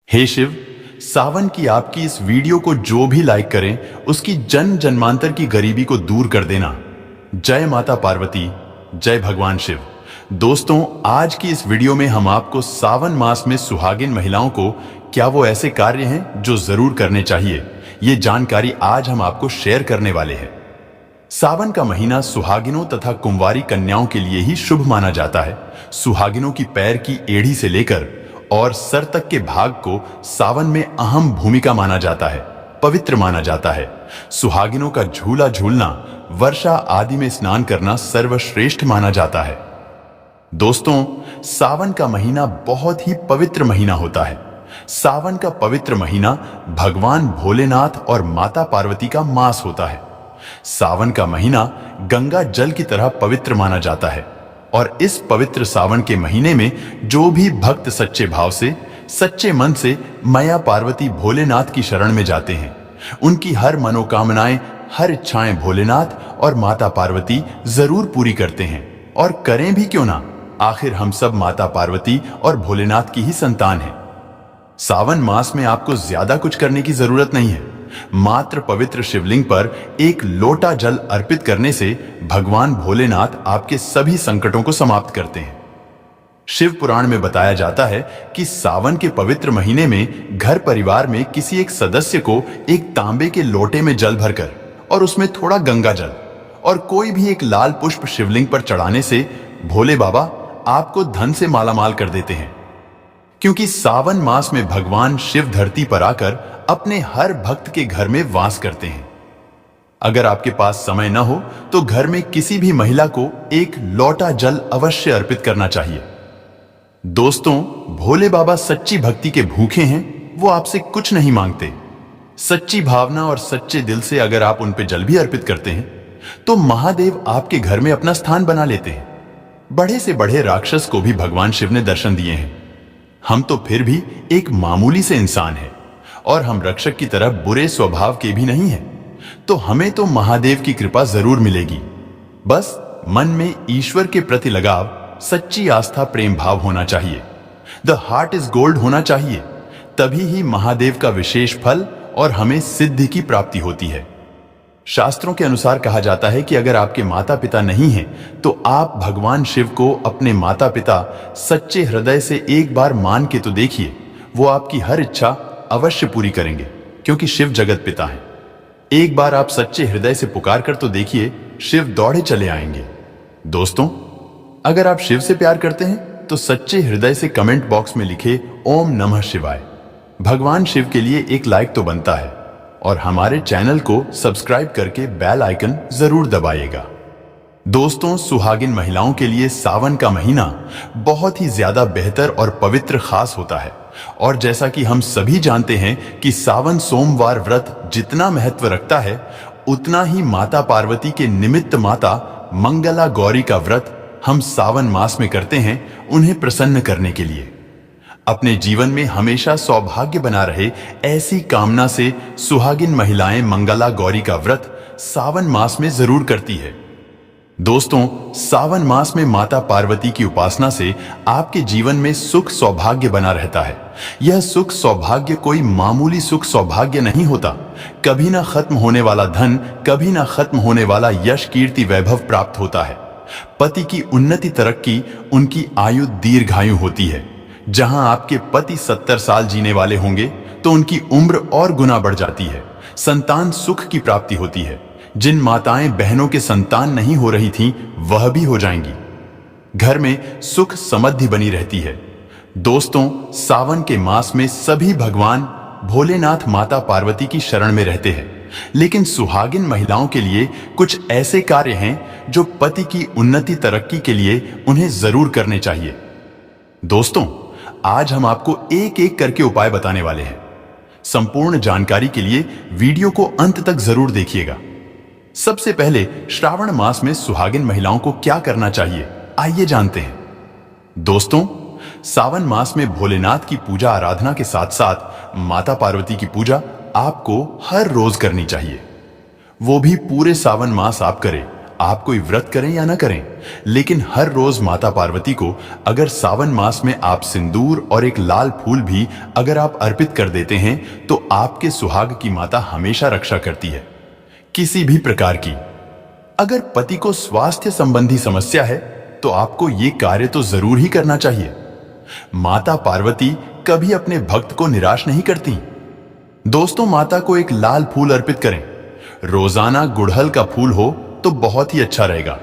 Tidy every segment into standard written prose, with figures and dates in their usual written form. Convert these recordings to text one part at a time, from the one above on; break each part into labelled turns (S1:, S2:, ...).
S1: हे शिव, सावन की आपकी इस वीडियो को जो भी लाइक करें उसकी जन्म जन्मांतर की गरीबी को दूर कर देना। जय माता पार्वती, जय भगवान शिव। दोस्तों, आज की इस वीडियो में हम आपको सावन मास में सुहागिन महिलाओं को क्या वो ऐसे कार्य हैं जो जरूर करने चाहिए, ये जानकारी आज हम आपको शेयर करने वाले हैं। सावन का महीना सुहागिनों तथा कुंवारी कन्याओं के लिए ही शुभ माना जाता है। सुहागिनों की पैर की एड़ी से लेकर और सर तक के भाग को सावन में अहम भूमिका माना जाता है, पवित्र माना जाता है। सुहागिनों का झूला झूलना, वर्षा आदि में स्नान करना सर्वश्रेष्ठ माना जाता है। दोस्तों, सावन का महीना बहुत ही पवित्र महीना होता है। सावन का पवित्र महीना भगवान भोलेनाथ और माता पार्वती का मास होता है। सावन का महीना गंगा जल की तरह पवित्र माना जाता है और इस पवित्र सावन के महीने में जो भी भक्त सच्चे भाव से, सच्चे मन से मैया पार्वती भोलेनाथ की शरण में जाते हैं, उनकी हर मनोकामनाएं, हर इच्छाएं भोलेनाथ और माता पार्वती जरूर पूरी करते हैं। और करें भी क्यों ना, आखिर हम सब माता पार्वती और भोलेनाथ की ही संतान हैं। सावन मास में आपको ज्यादा कुछ करने की जरूरत नहीं है। मात्र पवित्र शिवलिंग पर एक लोटा जल अर्पित करने से भगवान भोलेनाथ आपके सभी संकटों को समाप्त करते हैं। शिव पुराण में बताया जाता है कि सावन के पवित्र महीने में घर परिवार में किसी एक सदस्य को एक तांबे के लोटे में जल भरकर और उसमें थोड़ा गंगा जल और कोई भी एक लाल पुष्प शिवलिंग पर चढ़ाने से भोले बाबा आपको धन से मालामाल कर देते हैं। क्योंकि सावन मास में भगवान शिव धरती पर आकर अपने हर भक्त के घर में वास करते हैं। अगर आपके पास समय न हो तो घर में किसी भी महिला को एक लोटा जल अवश्य अर्पित करना चाहिए। दोस्तों, भोले बाबा सच्ची भक्ति के भूखे हैं, वो आपसे कुछ नहीं मांगते। सच्ची भावना और सच्चे दिल से अगर आप उन पे जल भी अर्पित करते हैं तो महादेव आपके घर में अपना स्थान बना लेते हैं। बड़े से बड़े राक्षस को भी भगवान शिव ने दर्शन दिए हैं। हम तो फिर भी एक मामूली से इंसान हैं और हम रक्षक की तरह बुरे स्वभाव के भी नहीं हैं, तो हमें तो महादेव की कृपा जरूर मिलेगी। बस मन में ईश्वर के प्रति लगाव, सच्ची आस्था, प्रेम भाव होना चाहिए। द हार्ट इज गोल्ड होना चाहिए, तभी ही महादेव का विशेष फल और हमें सिद्धि की प्राप्ति होती है। शास्त्रों के अनुसार कहा जाता है कि अगर आपके माता पिता नहीं हैं तो आप भगवान शिव को अपने माता पिता सच्चे हृदय से एक बार मान के तो देखिए, वो आपकी हर इच्छा अवश्य पूरी करेंगे, क्योंकि शिव जगत पिता हैं। एक बार आप सच्चे हृदय से पुकार कर तो देखिए, शिव दौड़े चले आएंगे। दोस्तों, अगर आप शिव से प्यार करते हैं तो सच्चे हृदय से कमेंट बॉक्स में लिखे ओम नमः शिवाय। भगवान शिव के लिए एक लाइक तो बनता है और हमारे चैनल को सब्सक्राइब करके बेल आइकन जरूर दबाइएगा। दोस्तों, सुहागिन महिलाओं के लिए सावन का महीना बहुत ही ज्यादा बेहतर और पवित्र खास होता है। और जैसा कि हम सभी जानते हैं कि सावन सोमवार व्रत जितना महत्व रखता है, उतना ही माता पार्वती के निमित्त माता मंगला गौरी का व्रत हम सावन मास में करते हैं, उन्हें प्रसन्न करने के लिए। अपने जीवन में हमेशा सौभाग्य बना रहे, ऐसी कामना से सुहागिन महिलाएं मंगला गौरी का व्रत सावन मास में जरूर करती है। दोस्तों, सावन मास में माता पार्वती की उपासना से आपके जीवन में सुख सौभाग्य बना रहता है। यह सुख सौभाग्य कोई मामूली सुख सौभाग्य नहीं होता। कभी ना खत्म होने वाला धन, कभी ना खत्म होने वाला यश, कीर्ति, वैभव प्राप्त होता है। पति की उन्नति, तरक्की, उनकी आयु दीर्घायु होती है। जहां आपके पति 70 साल जीने वाले होंगे तो उनकी उम्र और गुना बढ़ जाती है। संतान सुख की प्राप्ति होती है। जिन माताएं बहनों के संतान नहीं हो रही थीं, वह भी हो जाएंगी। घर में सुख समृद्धि बनी रहती है। दोस्तों, सावन के मास में सभी भगवान भोलेनाथ माता पार्वती की शरण में रहते हैं, लेकिन सुहागिन महिलाओं के लिए कुछ ऐसे कार्य हैं जो पति की उन्नति, तरक्की के लिए उन्हें जरूर करने चाहिए। दोस्तों, आज हम आपको एक एक करके उपाय बताने वाले हैं। संपूर्ण जानकारी के लिए वीडियो को अंत तक जरूर देखिएगा। सबसे पहले श्रावण मास में सुहागिन महिलाओं को क्या करना चाहिए, आइए जानते हैं। दोस्तों, सावन मास में भोलेनाथ की पूजा आराधना के साथ साथ माता पार्वती की पूजा आपको हर रोज करनी चाहिए। वो भी पूरे सावन मास आप करें, आप कोई व्रत करें या ना करें, लेकिन हर रोज माता पार्वती को अगर सावन मास में आप सिंदूर और एक लाल फूल भी अगर आप अर्पित कर देते हैं तो आपके सुहाग की माता हमेशा रक्षा करती है, किसी भी प्रकार की। अगर पति को स्वास्थ्य संबंधी समस्या है तो आपको ये कार्य तो जरूर ही करना चाहिए। माता पार्वती कभी अपने भक्त को निराश नहीं करती। दोस्तों, माता को एक लाल फूल अर्पित करें। रोजाना गुड़हल का फूल हो तो बहुत ही अच्छा रहेगा।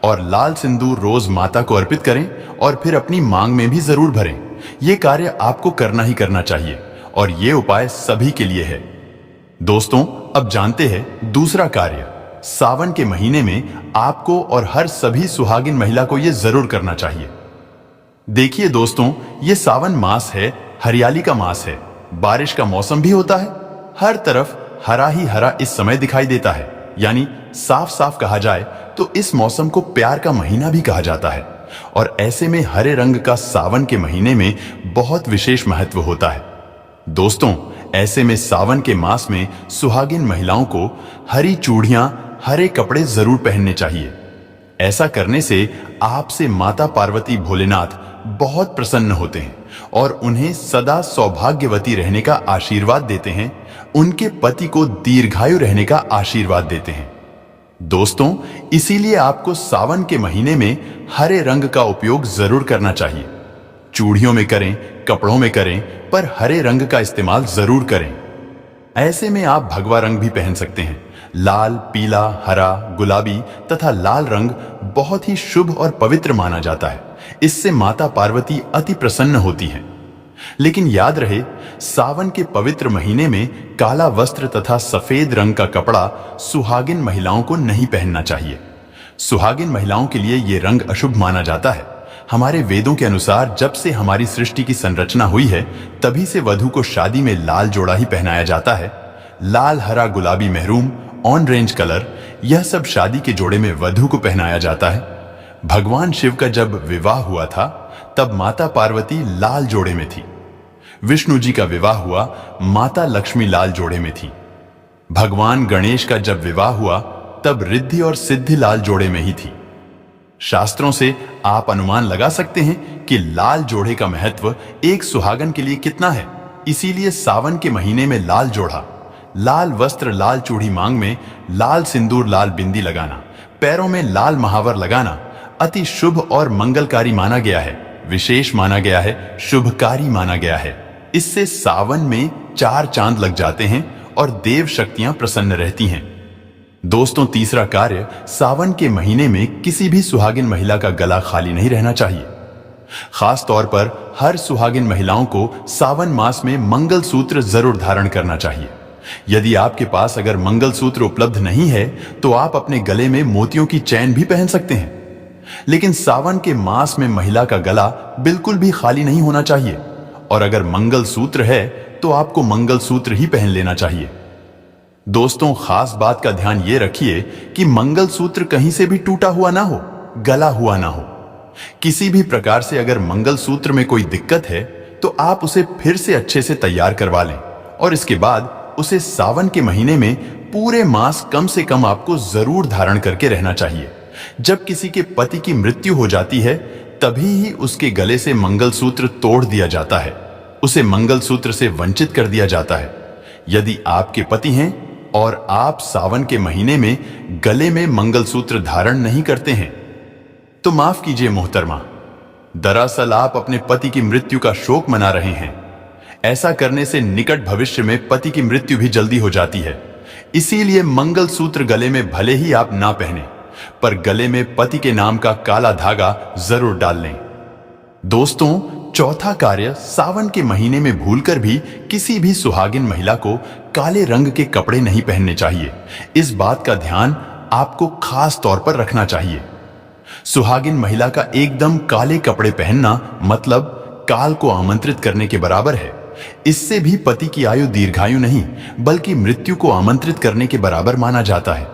S1: और लाल सिंदूर रोज माता को अर्पित करें और फिर अपनी मांग में भी जरूर भरें। यह कार्य आपको करना ही करना चाहिए और ये उपाय सभी के लिए है। दोस्तों, अब जानते हैं दूसरा कार्य। सावन के महीने में आपको और हर सभी सुहागिन महिला को यह जरूर करना चाहिए। देखिए दोस्तों, ये सावन मास है, हरियाली का मास है, बारिश का मौसम भी होता है। हर तरफ हरा ही हरा इस समय दिखाई देता है, यानी साफ साफ कहा जाए तो इस मौसम को प्यार का महीना भी कहा जाता है। और ऐसे में हरे रंग का सावन के महीने में बहुत विशेष महत्व होता है। दोस्तों, ऐसे में सावन के मास में सुहागिन महिलाओं को हरी चूड़ियां, हरे कपड़े जरूर पहनने चाहिए। ऐसा करने से आपसे माता पार्वती भोलेनाथ बहुत प्रसन्न होते हैं और उन्हें सदा सौभाग्यवती रहने का आशीर्वाद देते हैं, उनके पति को दीर्घायु रहने का आशीर्वाद देते हैं। दोस्तों, इसीलिए आपको सावन के महीने में हरे रंग का उपयोग जरूर करना चाहिए। चूड़ियों में करें, कपड़ों में करें, पर हरे रंग का इस्तेमाल जरूर करें। ऐसे में आप भगवा रंग भी पहन सकते हैं। लाल, पीला, हरा, गुलाबी तथा लाल रंग बहुत ही शुभ और पवित्र माना जाता है। इससे माता पार्वती अति प्रसन्न होती हैं। लेकिन याद रहे, सावन के पवित्र महीने में काला वस्त्र तथा सफेद रंग का कपड़ा सुहागिन महिलाओं को नहीं पहनना चाहिए। सुहागिन महिलाओं के लिए यह रंग अशुभ माना जाता है। हमारे वेदों के अनुसार जब से हमारी सृष्टि की संरचना हुई है, तभी से वधू को शादी में लाल जोड़ा ही पहनाया जाता है। लाल, हरा, गुलाबी, मेहरून, ऑरेंज कलर, यह सब शादी के जोड़े में वधू को पहनाया जाता है। भगवान शिव का जब विवाह हुआ था तब माता पार्वती लाल जोड़े में थी। विष्णु जी का विवाह हुआ, माता लक्ष्मी लाल जोड़े में थी। भगवान गणेश का जब विवाह हुआ तब रिद्धि और सिद्धि लाल जोड़े में ही थी। शास्त्रों से आप अनुमान लगा सकते हैं कि लाल जोड़े का महत्व एक सुहागन के लिए कितना है। इसीलिए सावन के महीने में लाल जोड़ा, लाल वस्त्र, लाल चूड़ी मांग में, लाल सिंदूर, लाल बिंदी लगाना, पैरों में लाल महावर लगाना अति शुभ और मंगलकारी माना गया है, विशेष माना गया है, शुभकारी माना गया है। इससे सावन में 4 चांद लग जाते हैं और देव शक्तियां प्रसन्न रहती हैं। दोस्तों, तीसरा कार्य, सावन के महीने में किसी भी सुहागिन महिला का गला खाली नहीं रहना चाहिए। खास तौर पर हर सुहागिन महिलाओं को सावन मास में मंगलसूत्र जरूर धारण करना चाहिए। यदि आपके पास अगर मंगलसूत्र उपलब्ध नहीं है तो आप अपने गले में मोतियों की चैन भी पहन सकते हैं। लेकिन सावन के मास में महिला का गला बिल्कुल भी खाली नहीं होना चाहिए और अगर मंगलसूत्र है तो आपको मंगलसूत्र ही पहन लेना चाहिए। दोस्तों, खास बात का ध्यान यह रखिए कि मंगलसूत्र कहीं से भी टूटा हुआ ना हो, गला हुआ ना हो। किसी भी प्रकार से अगर मंगलसूत्र में कोई दिक्कत है तो आप उसे फिर से अच्छे से तैयार करवा लें और इसके बाद उसे सावन के महीने में पूरे मास कम से कम आपको जरूर धारण करके रहना चाहिए। जब किसी के पति की मृत्यु हो जाती है तभी ही उसके गले से मंगलसूत्र तोड़ दिया जाता है, उसे मंगलसूत्र से वंचित कर दिया जाता है। यदि आपके पति हैं और आप सावन के महीने में गले में मंगलसूत्र धारण नहीं करते हैं तो माफ कीजिए मोहतरमा, दरअसल आप अपने पति की मृत्यु का शोक मना रहे हैं। ऐसा करने से निकट भविष्य में पति की मृत्यु भी जल्दी हो जाती है। इसीलिए मंगलसूत्र गले में भले ही आप ना पहने, पर गले में पति के नाम का काला धागा जरूर डाल लें। दोस्तों, चौथा कार्य, सावन के महीने में भूलकर भी किसी भी सुहागिन महिला को काले रंग के कपड़े नहीं पहनने चाहिए। इस बात का ध्यान आपको खास तौर पर रखना चाहिए। सुहागिन महिला का एकदम काले कपड़े पहनना मतलब काल को आमंत्रित करने के बराबर है। इससे भी पति की आयु दीर्घायु नहीं बल्कि मृत्यु को आमंत्रित करने के बराबर माना जाता है।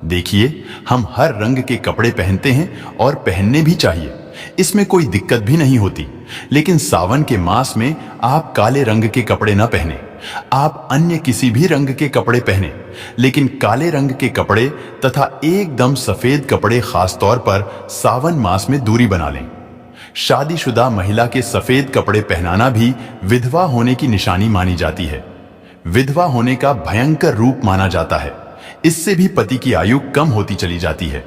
S1: देखिए, हम हर रंग के कपड़े पहनते हैं और पहनने भी चाहिए, इसमें कोई दिक्कत भी नहीं होती। लेकिन सावन के मास में आप काले रंग के कपड़े ना पहने। आप अन्य किसी भी रंग के कपड़े पहने, लेकिन काले रंग के कपड़े तथा एकदम सफेद कपड़े खासतौर पर सावन मास में दूरी बना लें। शादीशुदा महिला के सफेद कपड़े पहनाना भी विधवा होने की निशानी मानी जाती है। विधवा होने का भयंकर रूप माना जाता है। इससे भी पति की आयु कम होती चली जाती है।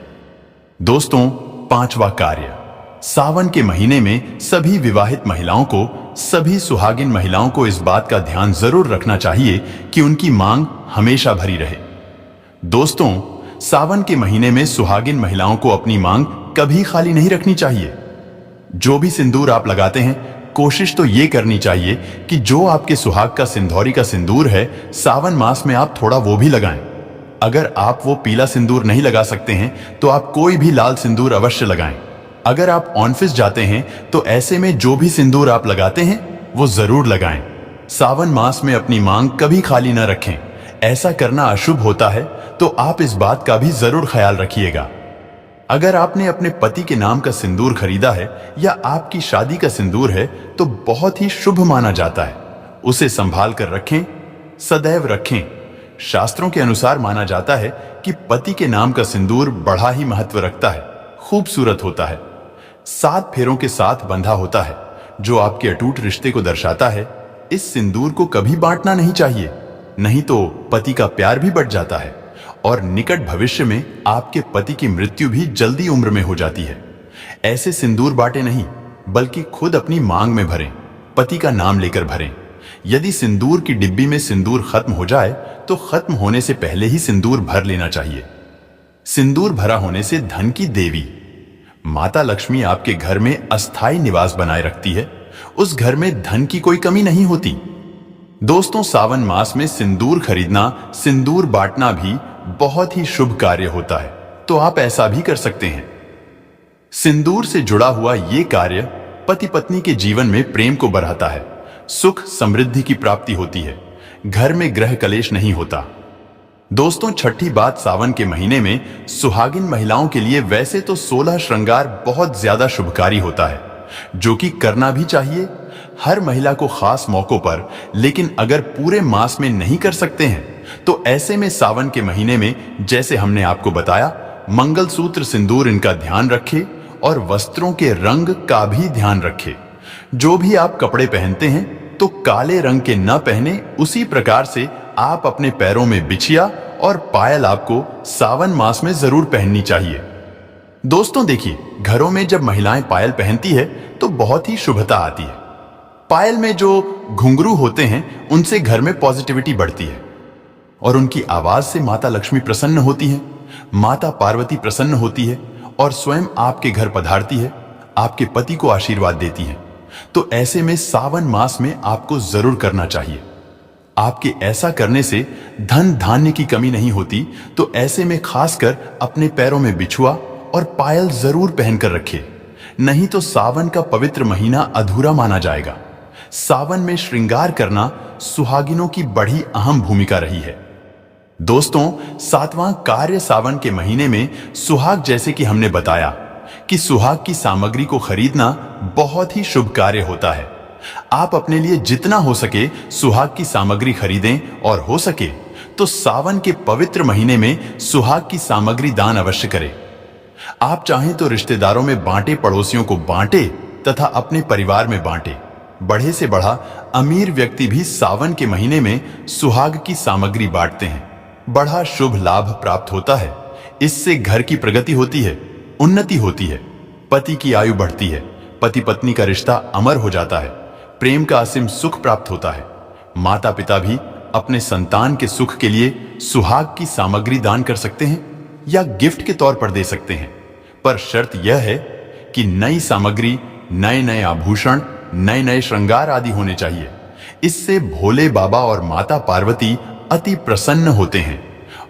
S1: दोस्तों, पांचवा कार्य, सावन के महीने में सभी विवाहित महिलाओं को, सभी सुहागिन महिलाओं को इस बात का ध्यान जरूर रखना चाहिए कि उनकी मांग हमेशा भरी रहे। दोस्तों, सावन के महीने में सुहागिन महिलाओं को अपनी मांग कभी खाली नहीं रखनी चाहिए। जो भी सिंदूर आप लगाते हैं, कोशिश तो ये करनी चाहिए कि जो आपके सुहाग का सिंदूरी का सिंदूर है, सावन मास में आप थोड़ा वो भी लगाएं। अगर आप वो पीला सिंदूर नहीं लगा सकते हैं तो आप कोई भी लाल सिंदूर अवश्य लगाएं। अगर आप ऑफिस जाते हैं तो ऐसे में जो भी सिंदूर आप लगाते हैं वो जरूर लगाएं। सावन मास में अपनी मांग कभी खाली न रखें। ऐसा करना अशुभ होता है, तो आप इस बात का भी जरूर ख्याल रखिएगा। अगर आपने अपने पति के नाम का सिंदूर खरीदा है या आपकी शादी का सिंदूर है तो बहुत ही शुभ माना जाता है। उसे संभाल कर रखें, सदैव रखें। शास्त्रों के अनुसार माना जाता है कि पति के नाम का सिंदूर बड़ा ही महत्व रखता है, खूबसूरत होता है, 7 फेरों के साथ बंधा होता है, जो आपके अटूट रिश्ते को दर्शाता है। इस सिंदूर को कभी बांटना नहीं चाहिए, नहीं तो पति का प्यार भी बढ़ जाता है और निकट भविष्य में आपके पति की मृत्यु भी जल्दी उम्र में हो जाती है। ऐसे सिंदूर बांटे नहीं, बल्कि खुद अपनी मांग में भरें, पति का नाम लेकर भरें। यदि सिंदूर की डिब्बी में सिंदूर खत्म हो जाए तो खत्म होने से पहले ही सिंदूर भर लेना चाहिए। सिंदूर भरा होने से धन की देवी माता लक्ष्मी आपके घर में अस्थायी निवास बनाए रखती है। उस घर में धन की कोई कमी नहीं होती। दोस्तों, सावन मास में सिंदूर खरीदना, सिंदूर बांटना भी बहुत ही शुभ कार्य होता है, तो आप ऐसा भी कर सकते हैं। सिंदूर से जुड़ा हुआ ये कार्य पति पत्नी के जीवन में प्रेम को बढ़ाता है, सुख समृद्धि की प्राप्ति होती है, घर में ग्रह कलेश नहीं होता। दोस्तों, छठी बात, सावन के महीने में सुहागिन महिलाओं के लिए वैसे तो 16 श्रृंगार बहुत ज्यादा शुभकारी होता है, जो कि करना भी चाहिए हर महिला को खास मौकों पर। लेकिन अगर पूरे मास में नहीं कर सकते हैं तो ऐसे में सावन के महीने में, जैसे हमने आपको बताया, मंगलसूत्र, सिंदूर इनका ध्यान रखें और वस्त्रों के रंग का भी ध्यान रखें। जो भी आप कपड़े पहनते हैं तो काले रंग के न पहने। उसी प्रकार से आप अपने पैरों में बिछिया और पायल आपको सावन मास में जरूर पहननी चाहिए। दोस्तों देखिए, घरों में जब महिलाएं पायल पहनती है तो बहुत ही शुभता आती है। पायल में जो घुंघरू होते हैं उनसे घर में पॉजिटिविटी बढ़ती है और उनकी आवाज से माता लक्ष्मी प्रसन्न होती है, माता पार्वती प्रसन्न होती है और स्वयं आपके घर पधारती है, आपके पति को आशीर्वाद देती है। तो ऐसे में सावन मास में आपको जरूर करना चाहिए। आपके ऐसा करने से धन धान्य की कमी नहीं होती। तो ऐसे में खासकर अपने पैरों में बिछुआ और पायल जरूर पहनकर रखें, नहीं तो सावन का पवित्र महीना अधूरा माना जाएगा। सावन में श्रृंगार करना सुहागिनों की बड़ी अहम भूमिका रही है। दोस्तों, 7वां कार्य, सावन के महीने में सुहाग, जैसे कि हमने बताया कि सुहाग की सामग्री को खरीदना बहुत ही शुभ कार्य होता है। आप अपने लिए जितना हो सके सुहाग की सामग्री खरीदें और हो सके तो सावन के पवित्र महीने में सुहाग की सामग्री दान अवश्य करें। आप चाहें तो रिश्तेदारों में बांटे, पड़ोसियों को बांटे तथा अपने परिवार में बांटे। बढ़े से बढ़ा अमीर व्यक्ति भी सावन के महीने में सुहाग की सामग्री बांटते हैं। बड़ा शुभ लाभ प्राप्त होता है। इससे घर की प्रगति होती है, उन्नति होती है, पति की आयु बढ़ती है, पति पत्नी का रिश्ता अमर हो जाता है, प्रेम का असीम सुख प्राप्त होता है। माता पिता भी अपने संतान के सुख के लिए सुहाग की सामग्री दान कर सकते हैं या गिफ्ट के तौर पर दे सकते हैं, पर शर्त यह है कि नई सामग्री, नए नए आभूषण, नए नए श्रृंगार आदि होने चाहिए। इससे भोले बाबा और माता पार्वती अति प्रसन्न होते हैं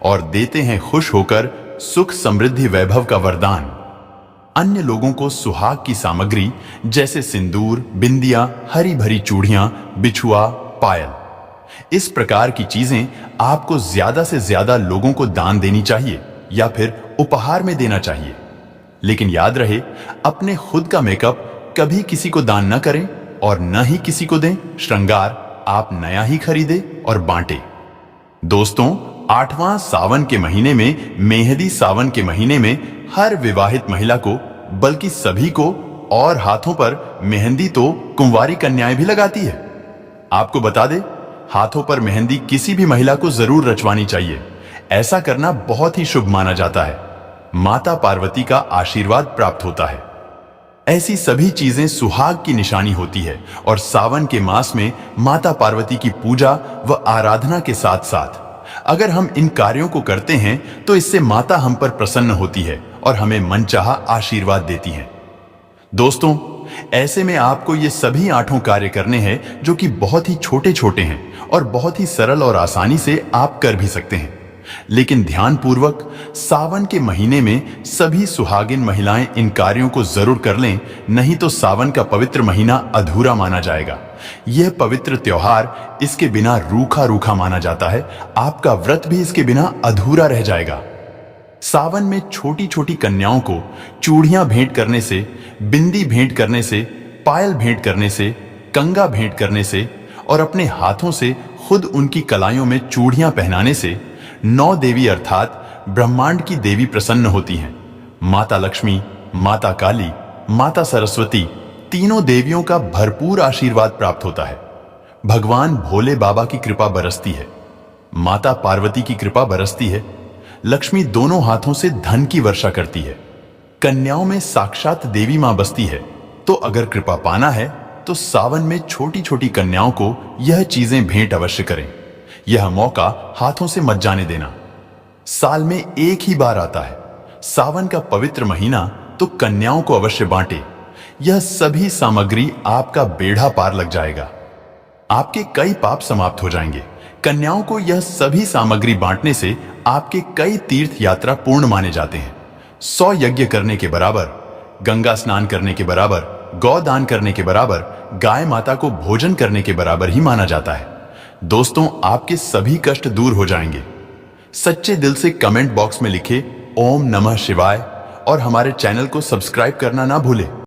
S1: और देते हैं खुश होकर सुख समृद्धि वैभव का वरदान। अन्य लोगों को सुहाग की सामग्री जैसे सिंदूर, बिंदिया, हरी भरी चूड़ियां, बिछुआ, पायल, इस प्रकार की चीजें आपको ज्यादा से ज्यादा लोगों को दान देनी चाहिए या फिर उपहार में देना चाहिए। लेकिन याद रहे, अपने खुद का मेकअप कभी किसी को दान न करें और न ही किसी को दें। श्रृंगार आप नया ही खरीदे और बांटे। दोस्तों, 8वां सावन के महीने में, मेहंदी सावन के महीने में, हर विवाहित महिला को, बल्कि सभी को, और हाथों पर मेहंदी तो कुंवारी कन्याएं भी लगाती है। आपको बता दे, हाथों पर मेहंदी किसी भी महिला को जरूर रचवानी चाहिए। ऐसा करना बहुत ही शुभ माना जाता है। माता पार्वती का आशीर्वाद प्राप्त होता है। ऐसी सभी चीजें सुहाग की निशानी होती है और सावन के मास में माता पार्वती की पूजा व आराधना के साथ साथ अगर हम इन कार्यों को करते हैं तो इससे माता हम पर प्रसन्न होती है और हमें मनचाहा आशीर्वाद देती हैं। दोस्तों, ऐसे में आपको ये सभी 8 कार्य करने हैं जो कि बहुत ही छोटे छोटे हैं और बहुत ही सरल और आसानी से आप कर भी सकते हैं। लेकिन ध्यानपूर्वक सावन के महीने में सभी सुहागिन महिलाएं इन कार्यों को जरूर कर लें, नहीं तो सावन का पवित्र महीना अधूरा माना जाएगा। यह पवित्र त्योहार इसके बिना रूखा रूखा माना जाता है। आपका व्रत भी इसके बिना अधूरा रह जाएगा। सावन में छोटी छोटी कन्याओं को चूड़ियां भेंट करने से, बिंदी भेंट करने से, पायल भेंट करने से, कंगा भेंट करने से और अपने हाथों से खुद उनकी कलाइयों में चूड़ियां पहनाने से 9 देवी अर्थात ब्रह्मांड की देवी प्रसन्न होती हैं। माता लक्ष्मी, माता काली, माता सरस्वती, तीनों देवियों का भरपूर आशीर्वाद प्राप्त होता है। भगवान भोले बाबा की कृपा बरसती है, माता पार्वती की कृपा बरसती है। लक्ष्मी दोनों हाथों से धन की वर्षा करती है। कन्याओं में साक्षात देवी मां बसती है। तो अगर कृपा पाना है तो सावन में छोटी छोटी कन्याओं को यह चीजें भेंट अवश्य करें। यह मौका हाथों से मत जाने देना। साल में एक ही बार आता है, सावन का पवित्र महीना, तो कन्याओं को अवश्य बांटे। यह सभी सामग्री आपका बेड़ा पार लग जाएगा। आपके कई पाप समाप्त हो जाएंगे। कन्याओं को यह सभी सामग्री बांटने से आपके कई तीर्थ यात्रा पूर्ण माने जाते हैं। 100 यज्ञ करने के बराबर, गंगा स्नान करने के बराबर, गौदान करने के बराबर, गाय माता को भोजन करने के बराबर ही माना जाता है। दोस्तों, आपके सभी कष्ट दूर हो जाएंगे। सच्चे दिल से कमेंट बॉक्स में लिखे ओम नमः शिवाय और हमारे चैनल को सब्सक्राइब करना ना भूलें।